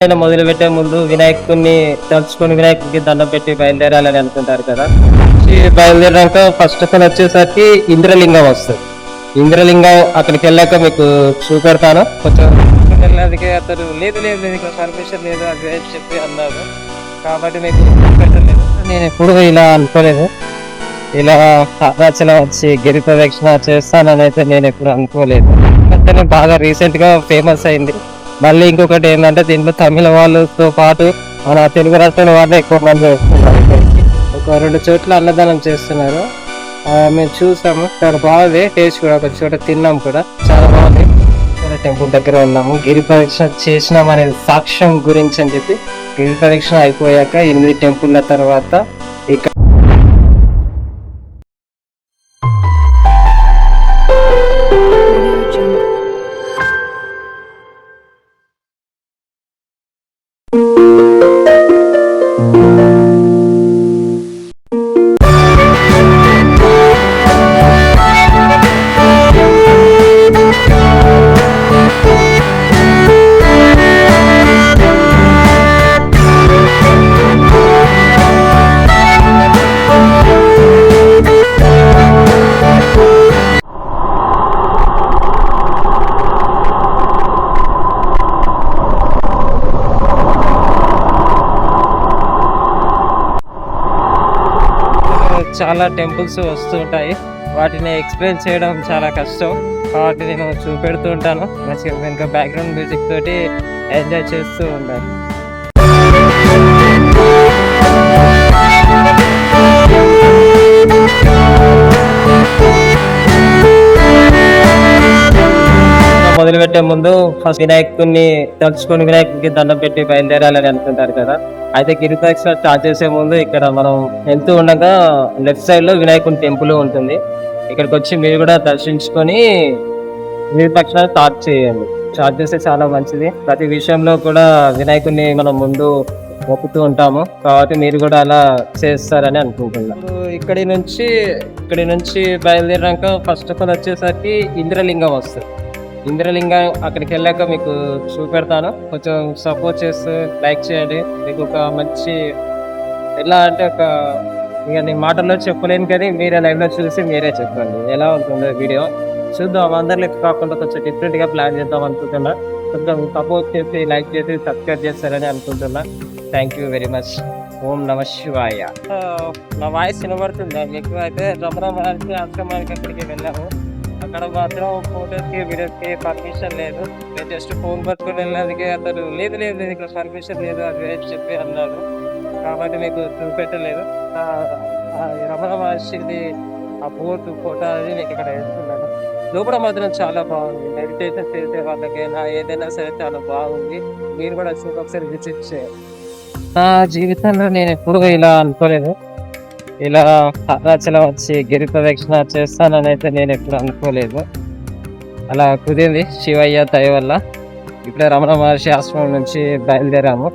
మొదలు పెట్టే ముందు వినాయకుడిని తలుచుకొని వినాయకుడికి దండం పెట్టి బయలుదేరాలని అనుకుంటారు కదా. బయలుదేరాక ఫస్ట్ ఆఫ్ ఆల్ వచ్చేసరికి ఇంద్రలింగం వస్తుంది. ఇంద్రలింగం అక్కడికి వెళ్ళాక మీకు చూపెడతాను. కొంచెం వెళ్ళడానికి అతను లేదు లేదు ఇక్కడ పర్మిషన్ లేదు అది చెప్పి అన్నారు కాబట్టి మీకు చూపెట్టలేదు. నేను ఎప్పుడు ఇలా అనుకోలేదు, ఇలా అరుణాచలం వచ్చి గిరి ప్రదక్షిణ చేస్తానని అయితే నేను ఎప్పుడు అనుకోలేదు. అతను బాగా రీసెంట్ గా ఫేమస్ అయింది. మళ్ళీ ఇంకొకటి ఏంటంటే దీంట్లో తమిళ వాళ్ళతో పాటు మన తెలుగు రాష్ట్రాల వాళ్ళు ఎక్కువ మంది వస్తున్నారు. ఒక 2 చోట్ల అన్నదానం చేస్తున్నారు. మేము చూసాము, చాలా బాగుంది. టేస్ట్ కూడా ఒక చోట తిన్నాం కూడా, చాలా బాగుంది. టెంపుల్ దగ్గర ఉన్నాము. గిరి ప్రదక్షిణ చేసినాం అనేది సాక్ష్యం గురించి అని చెప్పి గిరి ప్రదక్షిణ అయిపోయాక 8 టెంపుల్ల తర్వాత ఇక్కడ చాలా టెంపుల్స్ వస్తుంటాయి. వాటిని ఎక్స్ప్లెయిన్ చేయడం చాలా కష్టం కాబట్టి నేను చూపెడుతూ ఉంటాను. మంచిగా ఇంకా బ్యాక్గ్రౌండ్ మ్యూజిక్ తోటి ఎంజాయ్ చేస్తూ ఉంటాను. మొదలు పెట్టే ముందు ఫస్ట్ వినాయకుడిని తలుచుకొని వినాయకుడికి దండం పెట్టి బయలుదేరాలని అనుకుంటారు కదా. అయితే గిరి ప్రదక్షిణ స్టార్ట్ చేసే ముందు ఇక్కడ మనం వెళ్తూ ఉండగా లెఫ్ట్ సైడ్ లో వినాయకుని టెంపుల్ ఉంటుంది. ఇక్కడికి వచ్చి మీరు కూడా దర్శించుకొని గిరి ప్రదక్షిణ స్టార్ట్ చేయండి. స్టార్ట్ చేస్తే చాలా మంచిది. ప్రతి విషయంలో కూడా వినాయకుడిని మనం ముందు మొక్కుతూ ఉంటాము కాబట్టి మీరు కూడా అలా చేస్తారని అనుకుంటున్నాను. ఇక్కడి నుంచి బయలుదేరాక ఫస్ట్ ఆఫ్ ఆల్ వచ్చేసరికి ఇంద్రలింగం వస్తుంది. ఇంద్రలింగం అక్కడికి వెళ్ళాక మీకు చూపెడతాను. కొంచెం సపోర్ట్ చేస్తూ లైక్ చేయండి. మీకు ఒక మంచి ఎలా అంటే ఒక ఇక నేను మాటల్లో చెప్పలేను కానీ మీరే లైవ్లో చూసి మీరే చెప్పండి ఎలా ఉంటుందో వీడియో. చూద్దాం, అందరిలో కాకుండా కొంచెం డిఫరెంట్గా ప్లాన్ చేద్దాం అనుకుంటున్నా. కొంచెం సపోర్ట్ చేసి లైక్ చేసి సబ్స్క్రైబ్ చేస్తారని అనుకుంటున్నా. Thank you very much. ఓం నమ శివాయ. నా వాయిస్ వినబడుతుంది మీకు. అయితే రమణ మహర్షి ఆశ్రమానికి అక్కడికి వెళ్ళాము. అక్కడ మాత్రం ఫోటోస్కి వీడియోస్కి పర్మిషన్ లేదు. నేను జస్ట్ ఫోన్ పట్టుకుని వెళ్ళడానికి అతను లేదు లేదు ఇక్కడ పర్మిషన్ లేదు అది చెప్పి అన్నాడు కాబట్టి మీకు చూపెట్టలేదు. రమణ మహర్షిది ఆ బోర్డు ఫోటో అది మీకు ఇక్కడ వేస్తున్నాను. లోపల మాత్రం చాలా బాగుంది. మెడిటేషన్ చేసే వాళ్ళకైనా ఏదైనా సరే చాలా బాగుంది. మీరు కూడా ఒకసారి విజిట్ చేయాలి. నా జీవితంలో నేను ఎప్పుడు ఇలా అనుకోలేదు, ఇలా అరుణాచలం వచ్చి గిరి ప్రదక్షిణ చేస్తానని అయితే నేను ఎప్పుడు అనుకోలేదు. అలా కుదిరింది శివయ్య దయ వల్ల. ఇప్పుడే రమణ మహర్షి ఆశ్రమం నుంచి బయలుదేరాము.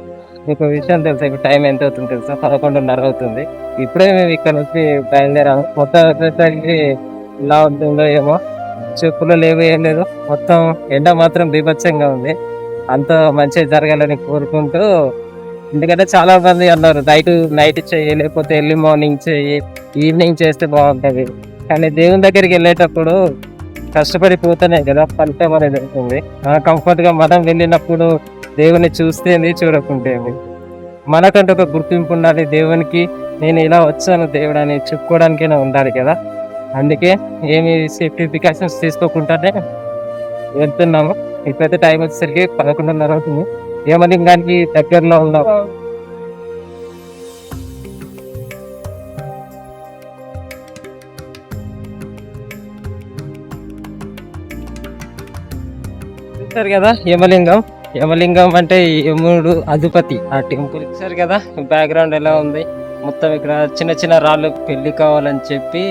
మీకు విషయం తెలుసా, ఇప్పుడు టైం ఎంత అవుతుంది తెలుసా? 11:30 అవుతుంది. ఇప్పుడే మేము ఇక్కడ నుంచి బయలుదేరాము. మొత్తం వచ్చేసరికి ఇలా ఉంటుందో ఏమో, చెప్పులు లేవు ఏం లేదు. మొత్తం ఎండ మాత్రం బీభత్సంగా ఉంది. అంత మంచిగా జరగాలని కోరుకుంటూ, ఎందుకంటే చాలా మంది అన్నారు నైట్ చెయ్యి లేకపోతే ఎర్లీ మార్నింగ్ చెయ్యి, ఈవినింగ్ చేస్తే బాగుంటుంది. కానీ దేవుని దగ్గరికి వెళ్ళేటప్పుడు కష్టపడిపోతేనే కదా ఫలితం అనేది ఉంటుంది. కంఫర్ట్గా మనం వెళ్ళినప్పుడు దేవుని చూస్తేంది చూడకుంటేంది. మనకంటే ఒక గుర్తింపు ఉండాలి. దేవునికి నేను ఇలా వచ్చాను దేవుడు అని చెప్పుకోవడానికైనా ఉండాలి కదా. అందుకే ఏమి సేఫ్టీ ప్రికాషన్స్ తీసుకోకుండానే వెళ్తున్నాము. ఇప్పుడైతే టైం వచ్చేసరికి 11:30 అవుతుంది. యమలింగానికి దగ్గరలో ఉన్నాం. చూసారు కదా యమలింగం అంటే యముడు అధిపతి ఆ టెంపుల్. చూసారు కదా బ్యాక్గ్రౌండ్ ఎలా ఉంది. మొత్తం ఇక్కడ చిన్న చిన్న రాళ్ళు పెళ్లి కావాలని చెప్పి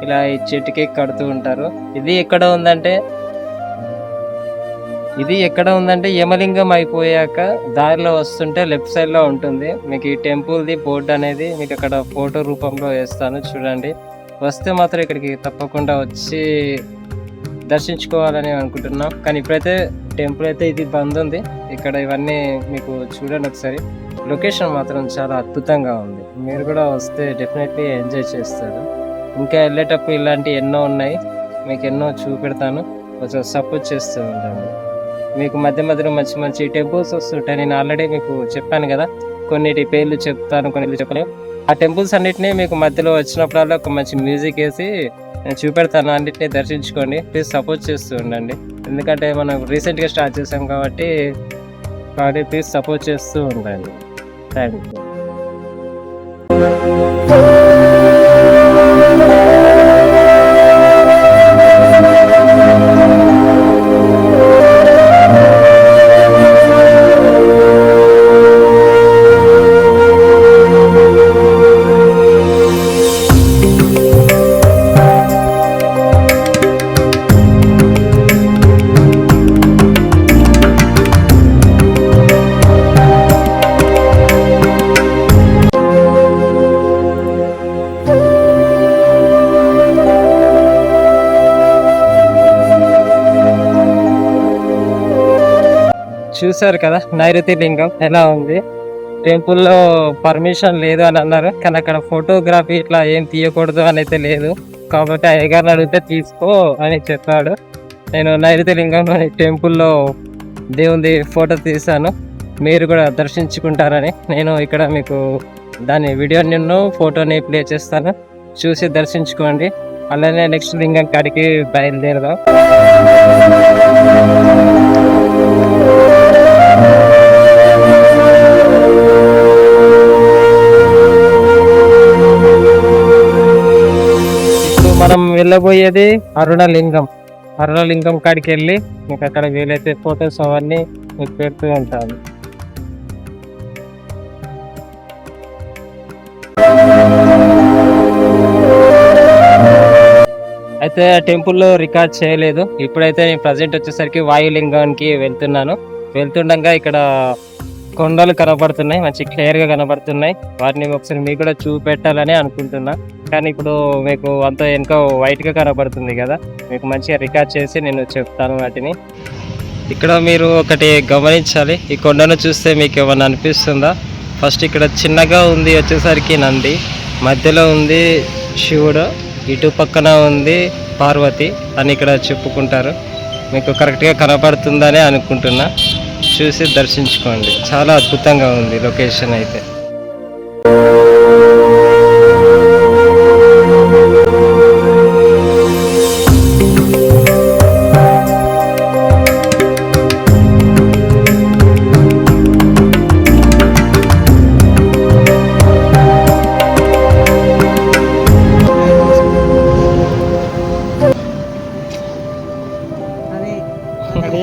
ఇలా ఈ చెట్టుకి కడుతూ ఉంటారు. ఇది ఎక్కడ ఉందంటే యమలింగం అయిపోయాక దారిలో వస్తుంటే లెఫ్ట్ సైడ్ లో ఉంటుంది. మీకు ఈ టెంపుల్ ది బోర్డు అనేది మీకు అక్కడ ఫోటో రూపంలో వేస్తాను చూడండి. వస్తే మాత్రం ఇక్కడికి తప్పకుండా వచ్చి దర్శించుకోవాలని అనుకుంటున్నాం. కానీ ఇప్పుడైతే టెంపుల్ అయితే ఇది బంద్ ఉంది. ఇక్కడ ఇవన్నీ మీకు చూడండి ఒకసారి. లొకేషన్ మాత్రం చాలా అద్భుతంగా ఉంది. మీరు కూడా వస్తే డెఫినెట్లీ ఎంజాయ్ చేస్తారు. ఇంకా వెళ్ళేటప్పుడు ఇలాంటి ఎన్నో ఉన్నాయి, మీకు ఎన్నో చూపెడతాను. కొంచెం సపోర్ట్ చేస్తూ ఉండండి. మీకు మధ్య మధ్యలో మంచి మంచి టెంపుల్స్ వస్తుంటాయి. నేను ఆల్రెడీ మీకు చెప్పాను కదా, కొన్నిటి పేర్లు చెప్తాను, కొన్ని చెప్పలేవు. ఆ టెంపుల్స్ అన్నిటినీ మీకు మధ్యలో వచ్చినప్పుడల్లా ఒక మంచి మ్యూజిక్ వేసి నేను చూపెడతాను. అన్నిటిని దర్శించుకోండి. ప్లీజ్ సపోర్ట్ చేస్తూ ఉండండి. ఎందుకంటే మనం రీసెంట్గా స్టార్ట్ చేసాం కాబట్టి ప్లీజ్ సపోర్ట్ చేస్తూ ఉండండి. Thank you. చూసారు కదా నైరుతి లింగం ఎలా ఉంది. టెంపుల్లో పర్మిషన్ లేదు అని అన్నారు, కానీ అక్కడ ఫోటోగ్రఫీ ఇట్లా ఏం తీయకూడదు అని అయితే లేదు. కాబట్టి అయ్యగారిని అడిగితే తీసుకో అని చెప్పాడు. నేను నైరుతి లింగం టెంపుల్లో దేవుని ఫోటో తీశాను. మీరు కూడా దర్శించుకుంటారని నేను ఇక్కడ మీకు దాని వీడియో నిన్ను ఫోటోని ప్లే చేస్తాను, చూసి దర్శించుకోండి. అలానే నెక్స్ట్ లింగం కాడికి బయలుదేరదాం. మనం వెళ్ళబోయేది అరుణలింగం కాడికి వెళ్ళి మీకు అక్కడ వీలైతే ఫొటోస్ అవన్నీ మీకు పెడుతూ ఉంటాను. అయితే టెంపుల్లో రికార్డ్ చేయలేదు. ఇప్పుడైతే నేను ప్రజెంట్ వచ్చేసరికి వాయులింగానికి వెళ్తుండగా ఇక్కడ కొండలు కనబడుతున్నాయి, మంచి క్లియర్గా కనబడుతున్నాయి. వాటిని ఒకసారి మీకు కూడా చూపెట్టాలని అనుకుంటున్నా. కానీ ఇప్పుడు మీకు అంతా వెనుక వైట్గా కనబడుతుంది కదా, మీకు మంచిగా రికార్డ్ చేసి నేను చెప్తాను వాటిని. ఇక్కడ మీరు ఒకటి గమనించాలి, ఈ కొండను చూస్తే మీకు ఏమన్నా అనిపిస్తుందా? ఫస్ట్ ఇక్కడ చిన్నగా ఉంది వచ్చేసరికి నంది, మధ్యలో ఉంది శివుడు, ఇటు పక్కన ఉంది పార్వతి అని ఇక్కడ చెప్పుకుంటారు. మీకు కరెక్ట్గా కనపడుతుందని అనుకుంటున్నా. చూసి దర్శించుకోండి. చాలా అద్భుతంగా ఉంది లొకేషన్ అయితే.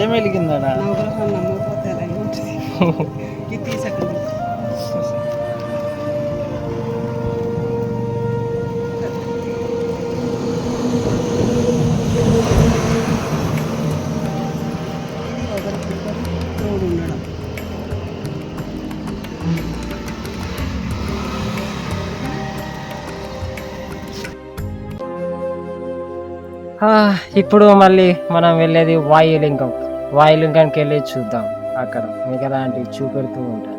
ఏం వెలిగిందా? ఇప్పుడు మళ్ళీ మనం వెళ్ళేది వాయులింగానికి వెళ్ళి చూద్దాం. అక్కడ మీకు ఎలాంటివి చూపెడుతూ ఉంటాను.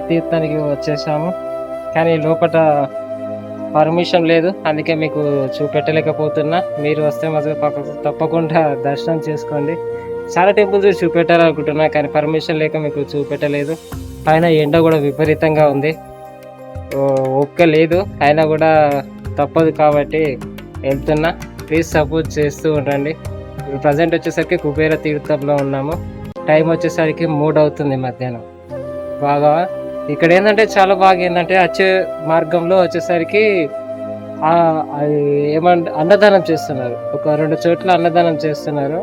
తీర్థానికి వచ్చేసాము, కానీ లోపల పర్మిషన్ లేదు, అందుకే మీకు చూపెట్టలేకపోతున్నా. మీరు వస్తే మాత్రం తప్పకుండా దర్శనం చేసుకోండి. చాలా టెంపుల్స్ చూపెట్టాలనుకుంటున్నా, కానీ పర్మిషన్ లేక మీకు చూపెట్టలేదు. పైన ఎండ కూడా విపరీతంగా ఉంది, ఒక్క లేదు, అయినా కూడా తప్పదు కాబట్టి వెళ్తున్నా. ప్లీజ్ సపోర్ట్ చేస్తూ ఉండండి. ఇప్పుడు ప్రజెంట్ వచ్చేసరికి కుబేర తీర్థంలో ఉన్నాము. టైం వచ్చేసరికి 3 అవుతుంది మధ్యాహ్నం. బాగా ఇక్కడ ఏంటంటే చాలా బాగా ఏంటంటే వచ్చే మార్గంలో వచ్చేసరికి అన్నదానం చేస్తున్నారు. ఒక 2 చోట్ల అన్నదానం చేస్తున్నారు.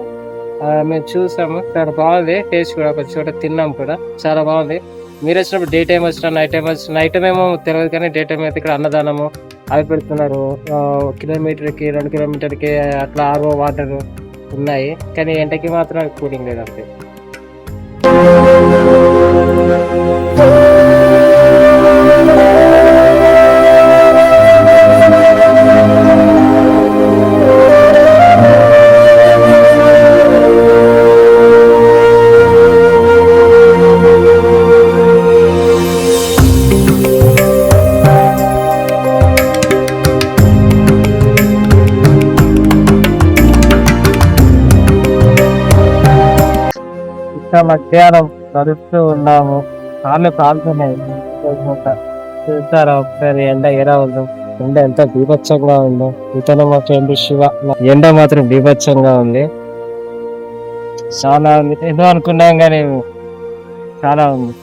మేము చూసాము, చాలా బాగుంది. టేస్ట్ కూడా ఒక చోట తిన్నాం కూడా, చాలా బాగుంది. మీరు వచ్చినప్పుడు డే టైం వచ్చినా నైట్ టైం వచ్చినా, నైట్ టైం ఏమో తెలియదు కానీ డే టైం అయితే ఇక్కడ అన్నదానము అవి పెడుతున్నారు. కిలోమీటర్కి 2 కిలోమీటర్కి అట్లా ఆర్ఓ వాటర్ ఉన్నాయి, కానీ ఎండకి మాత్రం కూలింగ్ లేదు అంతే. మధ్యాహ్నం నడుస్తూ ఉన్నాము, కాళ్ళు కాలుతున్నాయి. చూస్తారా ఒకసారి ఎండ ఎలా ఉందో, ఎండ ఎంత బీభత్సంగా ఉందో. ఇతను మా ఫ్రెండ్ శివ, ఎండ మాత్రం బీభత్సంగా ఉంది. చాలా ఏదో అనుకున్నాం కానీ చాలా ఉంది.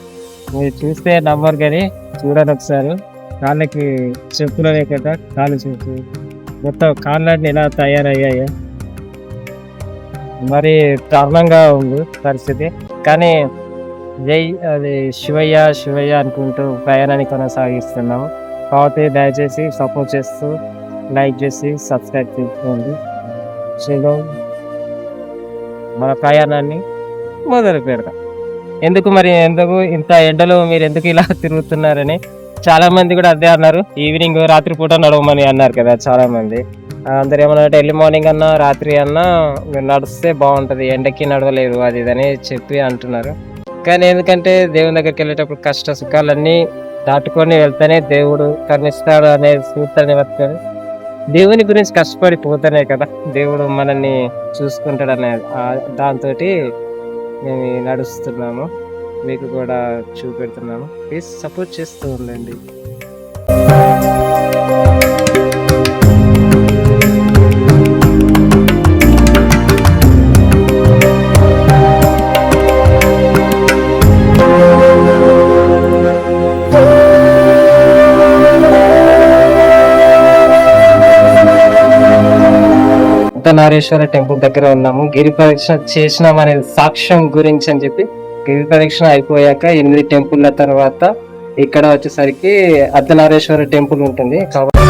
మీరు చూస్తే నమ్మరు కానీ చూడండి ఒకసారి. కాళ్ళకి చెప్పులు లేకుండా కాళ్ళు చూసి మొత్తం కాళ్ళని ఎలా తయారయ్యాయి, మరి దారుణంగా ఉంది పరిస్థితి. కానీ అది శివయ్య శివయ్య అనుకుంటూ ప్రయాణాన్ని కొనసాగిస్తున్నాము. కాబట్టి దయచేసి సపోర్ట్ చేస్తూ లైక్ చేసి సబ్స్క్రైబ్ చేసుకోండి. సో మన ప్రయాణాన్ని మొదలు పెడదాం. ఎందుకు ఇంత ఎండలో మీరు ఎందుకు ఇలా తిరుగుతున్నారని చాలా మంది కూడా అదే అన్నారు. ఈవినింగ్ రాత్రి పూట నడవమని అన్నారు కదా చాలా మంది. అందరు ఏమన్నారంటే ఎర్లీ మార్నింగ్ అన్నా రాత్రి అన్నా మీరు నడిస్తే బాగుంటుంది, ఎండకి నడవలేదు అది ఇదని చెప్పి అంటున్నారు. కానీ ఎందుకంటే దేవుని దగ్గరికి వెళ్ళేటప్పుడు కష్ట సుఖాలన్నీ దాటుకొని వెళ్తేనే దేవుడు కరుణిస్తాడు అనే సూత్రాన్ని పట్టుకొని దేవుని గురించి కష్టపడిపోతేనే కదా దేవుడు మనల్ని చూసుకుంటాడు అనే దాంతో మేము నడుస్తున్నాము. మీకు కూడా చూపెడుతున్నాము. ప్లీజ్ సపోర్ట్ చేస్తూ ఉండండి. అర్ధనారీశ్వర టెంపుల్ దగ్గర ఉన్నాము. గిరి ప్రదక్షిణ చేసినాం అనే సాక్ష్యం గురించి అని చెప్పి గిరి ప్రదక్షిణ అయిపోయాక 8 టెంపుల్ల తర్వాత ఇక్కడ వచ్చేసరికి అర్ధనారీశ్వర టెంపుల్ ఉంటుంది కాబట్టి